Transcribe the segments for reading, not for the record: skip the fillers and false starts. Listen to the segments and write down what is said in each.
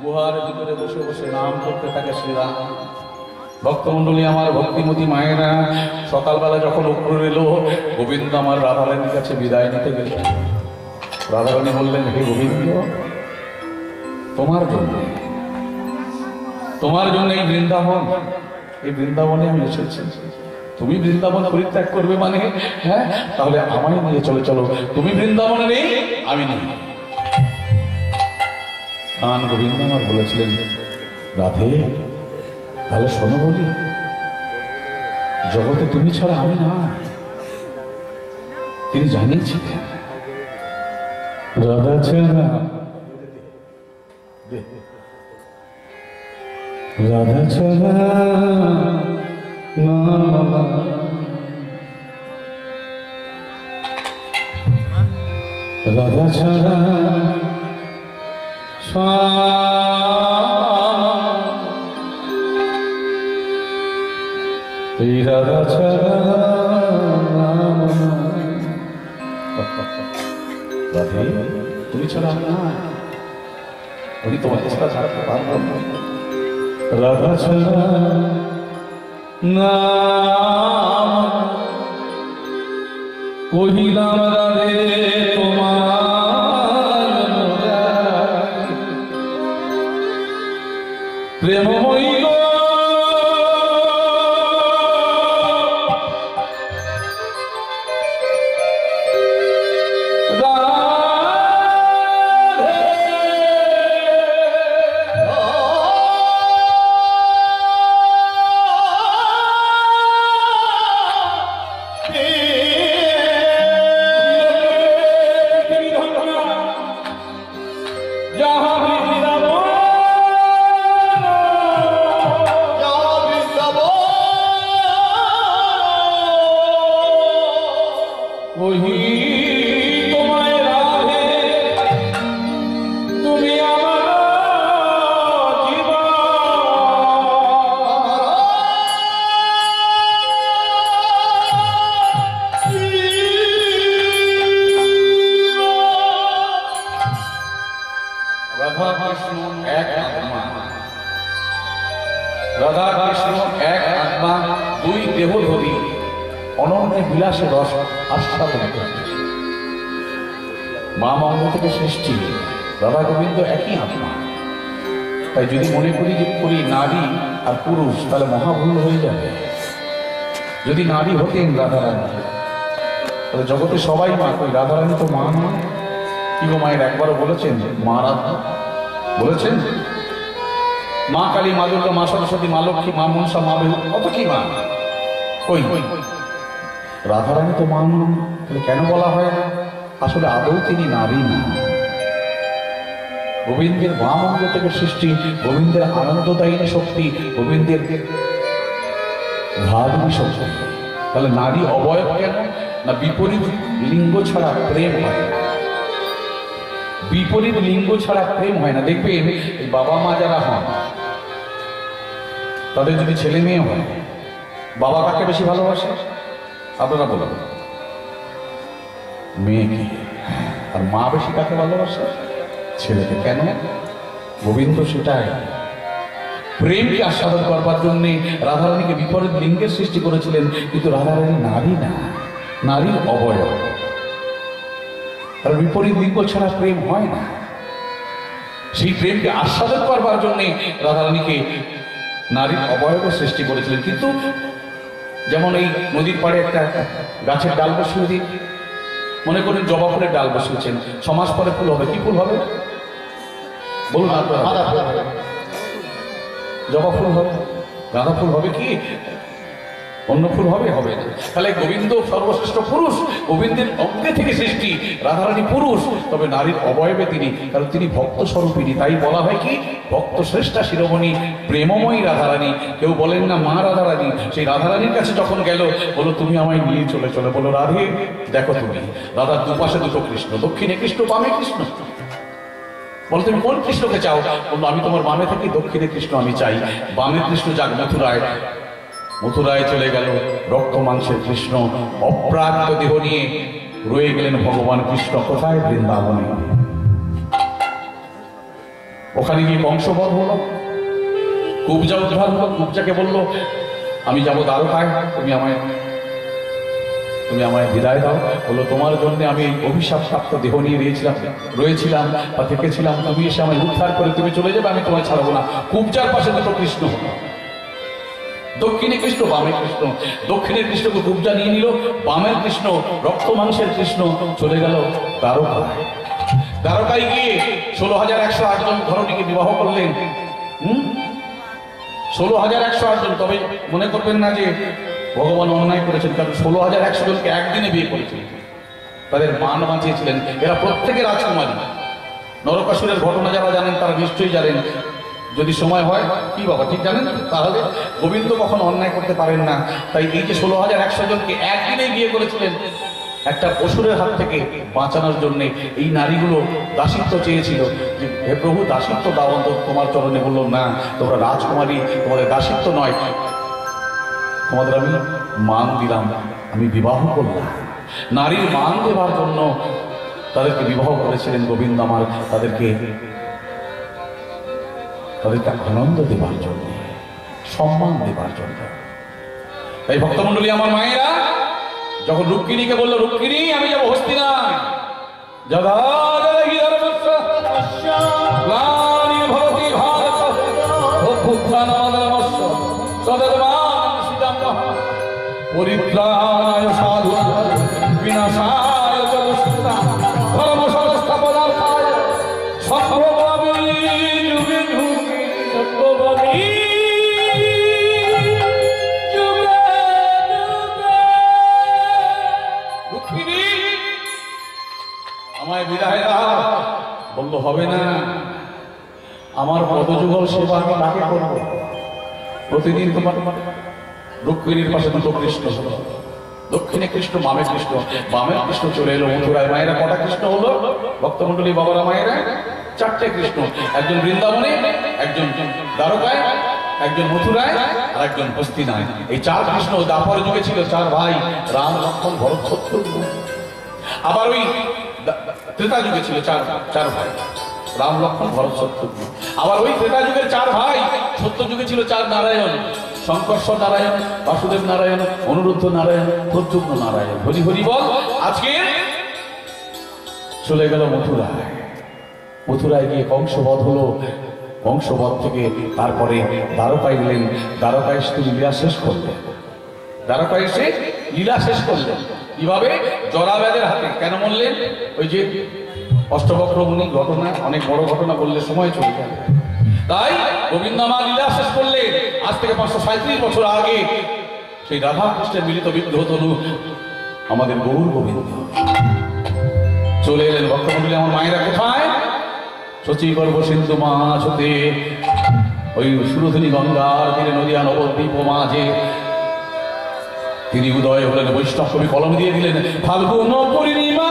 গুহার ভিতরে বসে বসে নাম করতে থাকে শ্রীরাম। ভক্তমন্ডলী আমার, ভক্তিমতী মায়েরা, সকালবেলা যখন উপর এলো, গোবিন্দ আমার রাধারানীর কাছে বিদায় নিতে গেলেন। রাধারানী বললেন, হে গোবিন্দ, তোমার জন্য এই বৃন্দাবন, এই বৃন্দাবনে আমি এসেছি। তুমি বৃন্দাবন পরিত্যাগ করবে মানে, হ্যাঁ, তাহলে আমায় নিয়ে চলে চলো। তুমি বৃন্দাবনে নেই, আমি নেই। গোবিন্দ আমার বলেছিলেন, রাধে তাহলে শোনো বলি, জগতে তুমি ছাড়া আমি না। তিনি জানিয়েছিলেন রাধা ছাড়া, রাধা ছাড়া না, রাধা ছাড়া এই রাধা ছাড়া রাধে তুমি ছাড়া আমি না, উনি তোমাকে ছাড়া ছাড়তে পারবো না। রাধা ছাড়া না কহিলাম রাধে তোমার প্রেম হইল রাধা কৃষ্ণ এক আত্মা, দুই দেহধরী, অনন্য বিলাসে রস আস্বাদন করে। মা মঙ্গ থেকে সৃষ্টি, রাধা গোবিন্দ একই আত্মা। তাই যদি মনে করি যে করি নারী আর পুরুষ, তাহলে মহাভুল হয়ে যাবে। যদি নারী হতেন রাধারানী, তাহলে জগতে সবাই মা, কই রাধারানী তো মা নয়। কি গো মায়ের একবারও বলেছেন মা রাধা? বলেছেন মা কালী, মা দুর্গা, মা সরস্বতী, মা লক্ষ্মী, মা মনসা, মা বেহু, কত কি মা, কই রাধারানী তো মা নন। তাহলে কেন বলা হয় না? আসলে আদৌ তিনি নারী না। গোবিন্দের বাম অঙ্গ থেকে সৃষ্টি, গোবিন্দের আনন্দদায়িনী শক্তি, গোবিন্দের ধারণী শক্তি। তাহলে নারী অবয়ব কেন না? বিপরীত লিঙ্গ ছাড়া প্রেম হয় না। বিপরীত লিঙ্গ ছাড়া প্রেম হয় না। দেখবেন এই বাবা মা যারা হন, তাদের যদি ছেলে মেয়ে হয়, বাবা কাকে বেশি ভালোবাসে? আপনারা বলুন। মেয়েকে। আর মা বেশি কাকে ভালোবাসে? ছেলেকে। কেন? গোবিন্দ সেটাই প্রেমকে আস্বাদন করবার জন্য রাধারানীকে বিপরীত লিঙ্গের সৃষ্টি করেছিলেন। কিন্তু রাধারানী নারী না, নারীর অবয়ব। আর বিপরীত লিঙ্গ ছাড়া প্রেম হয় না। সেই প্রেমকে আস্বাদন করবার জন্য রাধারানীকে নারীর অবয়ব সৃষ্টি করেছিলেন। কিন্তু যেমন এই নদীর পাড়ে একটা গাছের ডাল বসিয়ে দিন, মনে করেন জবা ফুলের ডাল বসিয়েছেন, 6 মাস পরে ফুল হবে। কি ফুল হবে বলুন? জবা ফুল হবে, গাঁদা ফুল হবে, কি অন্য ফুল হবে? হবে না। তাহলে গোবিন্দ সর্বশ্রেষ্ঠ পুরুষ, গোবিন্দের অঙ্গে থেকে সৃষ্টি। রাধারানী পুরুষ, তবে নারীর অবয়বে তিনি, কারণ তিনি ভক্ত স্বরূপিনী। তাই বলা হয় কি ভক্ত শ্রেষ্ঠা শিরোমণি প্রেমময়ী রাধারানী। কেউ বলেন না মা রাধারানী। সেই রাধারানীর কাছে যখন গেল, বলো তুমি আমায় নিয়ে চলে চলে, বলো রাধে দেখো তুমি, রাধার দুপাশে দুটো কৃষ্ণ, দক্ষিণে কৃষ্ণ, বামে কৃষ্ণ। বলো তুমি কোন কৃষ্ণকে চাও? বললো আমি তোমার বামে থাকি, দক্ষিণে কৃষ্ণ আমি চাই। বামে কৃষ্ণ যাক মথুরায়, মথুরায় চলে গেল। রক্ত মাংসের কৃষ্ণ অপ্রাপ্ত দেহ নিয়ে রয়ে গেলেন ভগবান কৃষ্ণ কোথায়? বৃন্দাবনে। ওখানে গিয়ে বংশবধ হলো, কুবজা উদ্ধার হলো। কুবজাকে বললো আমি যাবো দ্বারকায়, তুমি আমায় বিদায় দাও। বললো তোমার জন্য আমি এই অভিশাপ প্রাপ্ত দেহ নিয়ে রয়েছিলাম বা থেকেছিলাম, তুমি এসে আমায় উদ্ধার করে তুমি চলে যাবে, আমি তোমায় ছাড়বো না। কুবজার পাশে দুটো কৃষ্ণ হলো, দক্ষিণে কৃষ্ণ বামে কৃষ্ণ। দক্ষিণের কৃষ্ণকে কুবজা নিয়ে নিল, বামের কৃষ্ণ রক্ত মাংসের কৃষ্ণ চলে গেল দ্বারকায়। দ্বারকায় গিয়ে 16,108 জন ধরণীকে বিবাহ করলেন। 16,108 জন। তবে মনে করবেন না যে ভগবান অন্যায় করেছেন, কারণ 16,100 জনকে একদিনে বিয়ে করেছিলেন, তাদের মান বাঁচিয়েছিলেন। এরা প্রত্যেকে রাজকুমারী। নরকাসুরের ঘটনা যারা জানেন তারা নিশ্চয়ই জানেন, যদি সময় হয় কি বাবা ঠিক জানেন, তাহলে গোবিন্দ কখনো অন্যায় করতে পারেন না। তাই এই যে 16,100 জনকে একদিনে বিয়ে করেছিলেন, একটা অসুরের হাত থেকে বাঁচানোর জন্য এই নারীগুলো দাসিত্ব চেয়েছিল যে হে প্রভু দাসিত্ব দাও অন্তত তোমার চরণে। বলল না, তোমরা রাজকুমারী, তোমাদের দাসিত্ব নয়, তোমাদের আমি মান দিলাম, আমি বিবাহ করলাম। নারীর মান দেবার জন্য তাদেরকে বিবাহ করেছিলেন গোবিন্দ আমার, তাদেরকে আনন্দ দেবার জন্য, সম্মান দেবার জন্য। তাই ভক্তমন্ডলী আমার মায়েরা যখন রুক্মিণীকে বললো রুক্মিণী আমি যাবো হস্তিনায়, পরিত্রাণায় সাধু বিনাশায় ধর্ম সংস্থাপনার্থায় সর্বভাবী যুগে যুগে সর্বভাবী আমায় বিদায় দাও। বললো হবে না, আমার পদযুগল সেবা আমি কাকে করবো? প্রতিদিন তোমার রুক্মিণীর পাশে দুটো কৃষ্ণ, দক্ষিণে কৃষ্ণ বামে কৃষ্ণ। বামের কৃষ্ণ চলে এলো মথুরায়। মায়েরা কটা কৃষ্ণ হলো ভক্তমন্ডলী বাবারা মায়েরা? 4টে কৃষ্ণ। একজন বৃন্দাবনে, একজন দ্বারকায়, একজন মথুরায়, আর একজন হস্তিনায়। এই 4 কৃষ্ণ দ্বাপর যুগে ছিল 4 ভাই, রাম লক্ষ্মণ ভরত শত্রুঘ্ন। আবার ওই ত্রেতা যুগে ছিল 4 ভাই, রাম লক্ষ্মণ ভরত শত্রুঘ্ন। আবার ওই ত্রেতা যুগের 4 ভাই সত্য যুগে ছিল 4 নারায়ণ, শঙ্কর্ষণ নারায়ণ, বাসুদেব নারায়ণ, অনুরুদ্ধ নারায়ণ, প্রদ্যুম্ন নারায়ণ। হরি হরি বল। আজকে চলে গেল মথুরায়। মথুরায় গিয়ে কংসবধ হলো। কংসবধ থেকে তারপরে দ্বারকায় গেলেন। দ্বারকায় এসে লীলা শেষ করলেন। দ্বারকায় এসে লীলা শেষ করলেন কিভাবে? জরাব্যাধের হাতে। কেন বললেন? ওই যে অষ্টবক্র মুনি ঘটনা, অনেক বড় ঘটনা বললে সময় চলে যাবে। তাই গোবিন্দ মা লীলা শেষ করলেন। আজ থেকে 537 বছর আগে সেই রাধা কৃষ্ণের মিলিত বিগ্রহ তনু আমাদের গৌর গোবিন্দ চলে এলেন। ভক্তমন্ডলী আমার মায়েরা কোথায়? শচীগর্ভ সিন্ধু মাছ হতে ওই সুরধনী গঙ্গার তীরে নদিয়া নবদ্বীপ মাঝে তিনি উদয় হলেন। বৈষ্ণব কবি কলম দিয়ে দিলেন ফাল্গুন পূর্ণিমা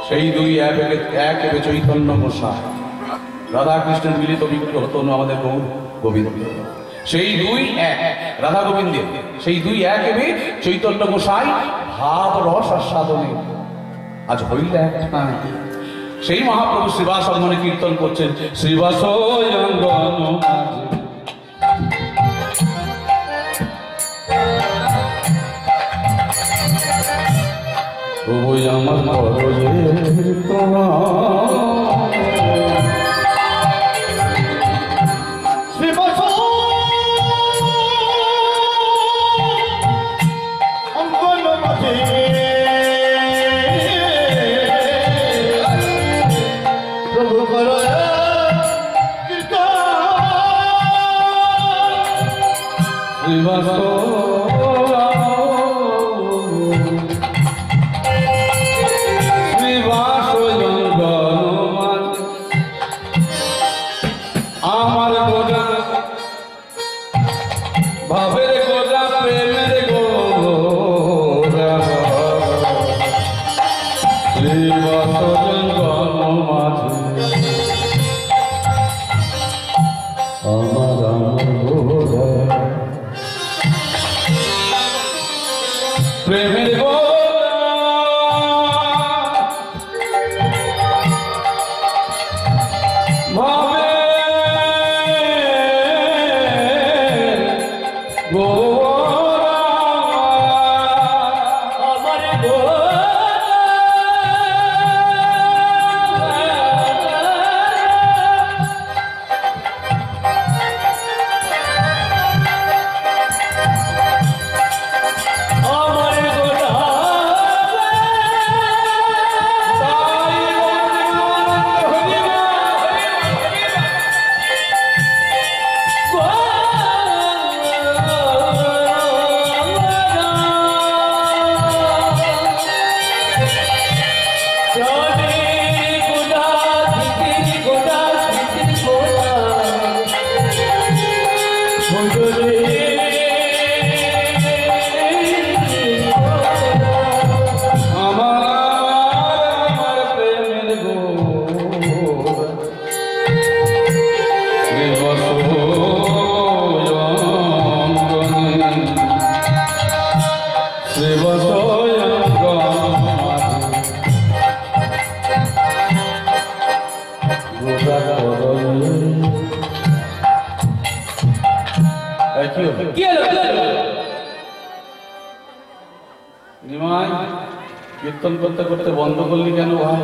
সেই দুই এক এবে চৈতন্য গোসাই, রাধা কৃষ্ণের মিলিত বিগ্রহ তনু আমাদের গৌর গোবিন্দ। সেই দুই এক রাধা গোবিন্দের, সেই দুই এক এবে চৈতন্য গোসাই ভাব রস আস্বাদনে আজ হইল এক নাই। সেই মহাপ্রভু শ্রীবাস অঙ্গনে কীর্তন করছেন, শ্রীবাস প্রভু আমার কীর্তন করতে করতে বন্ধ করলি কেন ভাই?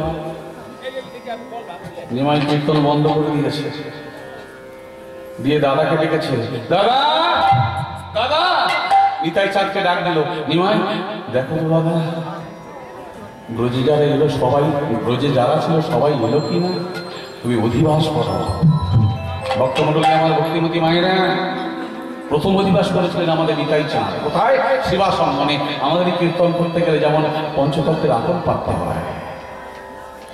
নিমাই কীর্তন বন্ধ করে দিয়েছে, দিয়ে দাদাকে ডেকেছে, দাদা দাদা, নিতাই চাঁদকে ডাক দিল, নিমাই দেখো তো দাদা, ব্রজে যারা এলো সবাই, ব্রজে যারা ছিল সবাই এলো কি না, তুমি অধিবাস করো। ভক্তমণ্ডলী আমার ভক্তিমতী মায়েরা, প্রথম অধিবাস করেছিলেন আমাদের নিতাই চাঁদ। কোথায়? শ্রীবাস অঙ্গনে। আমাদের কীর্তন করতে গেলে যেমন পঞ্চতত্ত্বের আপন পাততে হয়,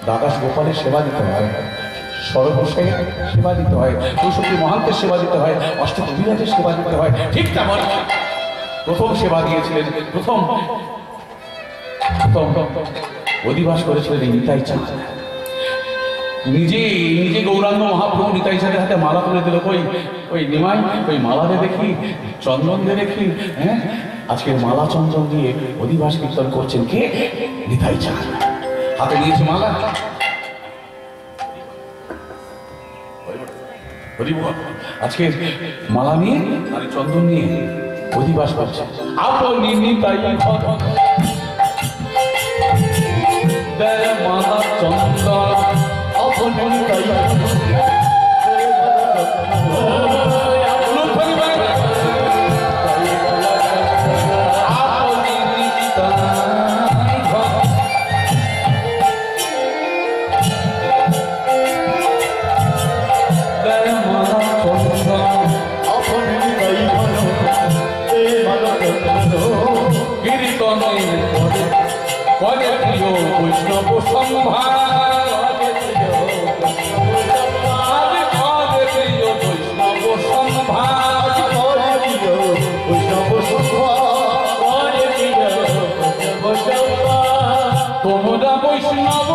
দ্বাদশ গোপালের সেবা দিতে হয়, সর্বশেষে সেবা দিতে হয়, চৌষট্টি মহান্তের সেবা দিতে হয়, অষ্টকবিরাজের সেবা দিতে হয়, ঠিক তেমন প্রথম সেবা দিয়েছিলেন, প্রথম অধিবাস করেছিলেন এই নিতাই চাঁদ। নিজে নিজে গৌরাঙ্গ মহাপ্রভু নিতাই চাঁদের হাতে মালা তুলে দিল। ওই নিমাই, ওই মালা দিয়ে দেখি, চন্দন দিয়ে দেখি, হ্যাঁ আজকের মালা চন্দন দিয়ে অধিবাস কীর্তন করছেন কে? নিতাই চাঁদ। হাতে নিয়েছে মালা, আজকে মালা নিয়ে আর চন্দন নিয়ে অধিবাস করছে। আপনি নিতাই মালা চন্দন বৈষ্ণব সম্ভার তোমরা বৈষ্ণব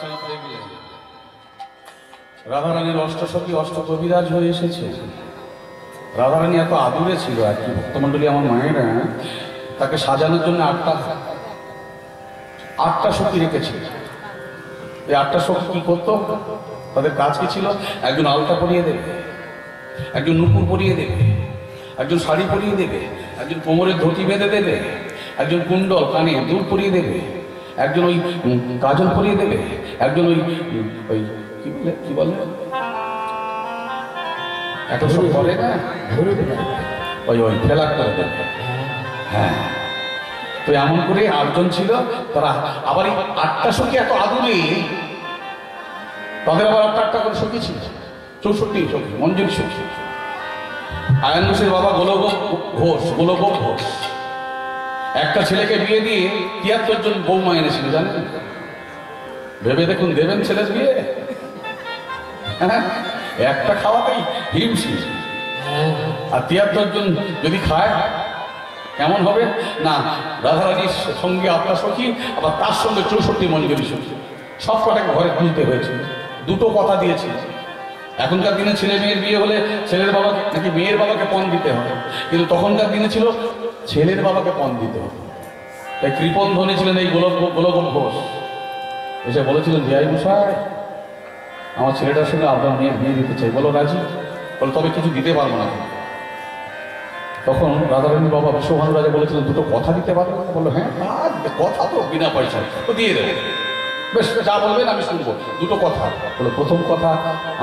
চাঁদ দেখলেন রাধারানীর অষ্টসখী অষ্টকবিরাজ হয়ে এসেছে। রাধারানী এত আদুরে ছিল আর কি, ভক্তমণ্ডলী আমার মায়েরা তাকে সাজানোর জন্য আটটা সখী রেখেছিল। এই আটটা সখী কি করতো, তাদের কাজ কি ছিল? একজন আলতা পরিয়ে দেবে, একজন নুপুর পরিয়ে দেবে, একজন শাড়ি পরিয়ে দেবে, একজন কোমরের ধুতি বেঁধে দেবে, একজন কুণ্ডল কানে দুল পরিয়ে দেবে, একজন ওই কাজল পরিয়ে দেবে, একজন ওই ওই কি বলে এত সব বলে না, ওই ওই ফেলাক করে দেবে। হ্যাঁ, তো এমন করে আটজন ছিল। তারা আবার এই আটটা সখী এত আদুরে, তাদের আবার আটটা করে সখী ছিল, 64 সখী, মঞ্জুরি সখী। আয়ন ঘোষের বাবা গোলগোপ ঘোষ একটা ছেলেকে বিয়ে দিয়ে 73 জন বৌমা এনেছিল, জানেন? ভেবে দেখুন, দেবেন ছেলের বিয়ে? হ্যাঁ, একটা খাওয়াতেই হিমশিম। আর 73 জন যদি খায় কেমন হবে না? রাধারানীর সঙ্গে আটটা সখী, আবার তার সঙ্গে 64 মঞ্জুরি সখী, সব কটাকে ঘরে তুলতে হয়েছিল। দুটো কথা দিয়েছিল, এখনকার দিনে ছেলে মেয়ের বিয়ে হলে ছেলের বাবাকে নাকি মেয়ের বাবাকে পণ দিতে হবে, কিন্তু তখনকার দিনে ছিল ছেলের বাবাকে পণ দিতে হবে। তাই কৃপণ ধনী ছিলেন এই গোলগোপ ঘোষ। এসে বলেছিলেন, বিআই মশাই, আমার ছেলেটার সঙ্গে আপনার মেয়ের বিয়ে দিতে চাই, বলো রাজি? বলে তবে কিছু দিতে পারবো না। তখন রাধারানীর বাবা বিশ্বভানু রাজা বলেছিলেন, দুটো কথা দিতে পারবো? বললো হ্যাঁ, কথা তো বিনা পয়সায়, তো দিয়ে দেবে। বেশ, যা বলবেন আমি শুনবো। দুটো কথা। বলে প্রথম কথা,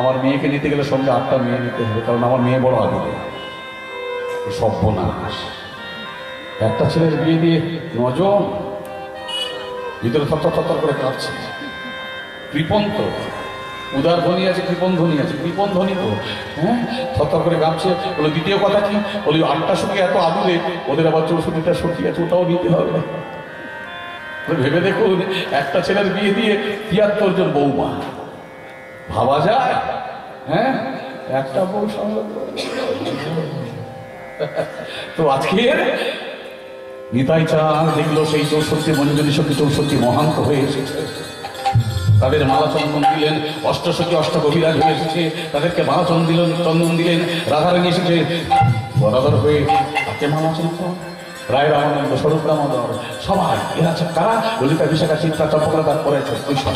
আমার মেয়েকে নিতে গেলে সঙ্গে 8টা মেয়ে নিতে হবে, কারণ আমার মেয়ে বড় আগে সর্বনাশ। একটা ছেলের বিয়ে দিয়ে 9 জন, ভিতরে থর করে কাঁপছে। কৃপণ তো, উদার ধ্বনি আছে, কৃপণ ধ্বনি আছে। কৃপণ ধ্বনি তো হ্যাঁ, থর করে কাঁপছে। বলে দ্বিতীয় কথা কি? বলি 8টা সখী এত আদুরে, ওদের আবার 64টা সখী আছে, ওটাও নিতে হবে। ভেবে দেখুন, একটা ছেলের বিয়ে দিয়ে 73 জন বৌমা, ভাবা যায়? হ্যাঁ, একটা বউ সঙ্গে। তো আজকে নিতাই চাঁদ দেখলো সেই 64 মঞ্জুরি সখী 64 মহান্ত হয়ে এসেছে। তাদের মালা চন্দন দিলেন, অষ্টসখী অষ্টকবিরাজ হয়ে এসেছে, তাদেরকে মালা চন্দন দিলেন। রাধারানী এসেছে বরাবর হয়ে তাকে মালা চন্দন, রায় রামানন্দ, স্বরূপ দামোদর, সবাই এরা কারা? ললিতা, বিশাখা, চিত্রা, চম্পকলতা করেছে ওইসব।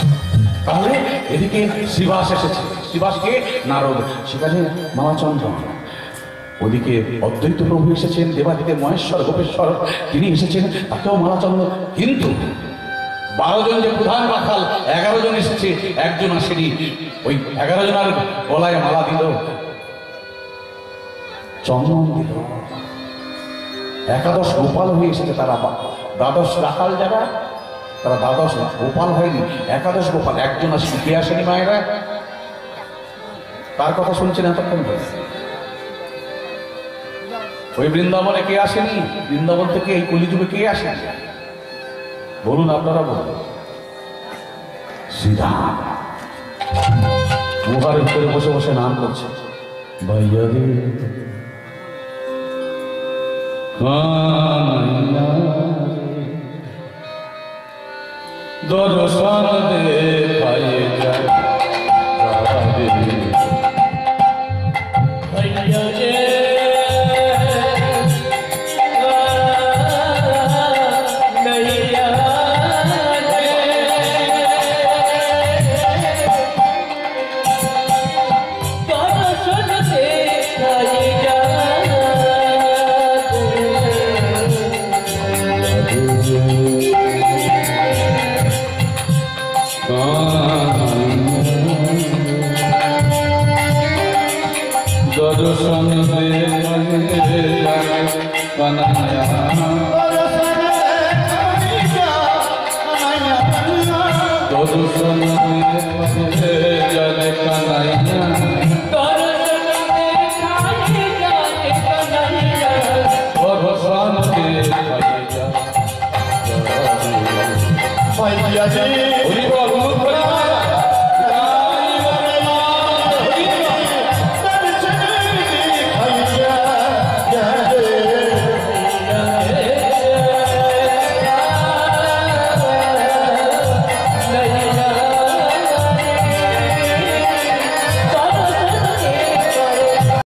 তাহলে এদিকে শ্রীবাস এসেছে, শ্রীবাসকে নারদ, সেখানে মালাচন্দ্রন। ওদিকে অদ্বৈত প্রভু এসেছেন, দেবাদিদেব মহেশ্বর গোপেশ্বর তিনি এসেছেন, তাকেও মালাচন্দ্র। কিন্তু 12 জন যে প্রধান রাখাল, 11 জন এসেছে, একজন আসেনি। ওই 11 জনের গলায় মালা দিল, চন্দন দিল। 11 গোপাল হয়ে এসেছে তারা। 12 রাখাল যারা, তারা 12 গোপাল হয়নি, 11 গোপাল। একজন আসেনি। কে আসেনি মায়েরা? তার কথা শুনছেন এতক্ষণ ধরে? ওই বৃন্দাবনে কে আসেনি? বৃন্দাবন থেকে এই কলিযুগে কে আসেনি? বলুন, আপনারা বলুন। শ্রীরাম গুহার ভিতরে বসে বসে নাম করছে, ভাইয়া রে দর্শন দে পায়ে যায় ভাইয়া রে দর্শন দে কানায়া, দর্শন দে জলে কানায়া, দর্শন দে ভাইয়া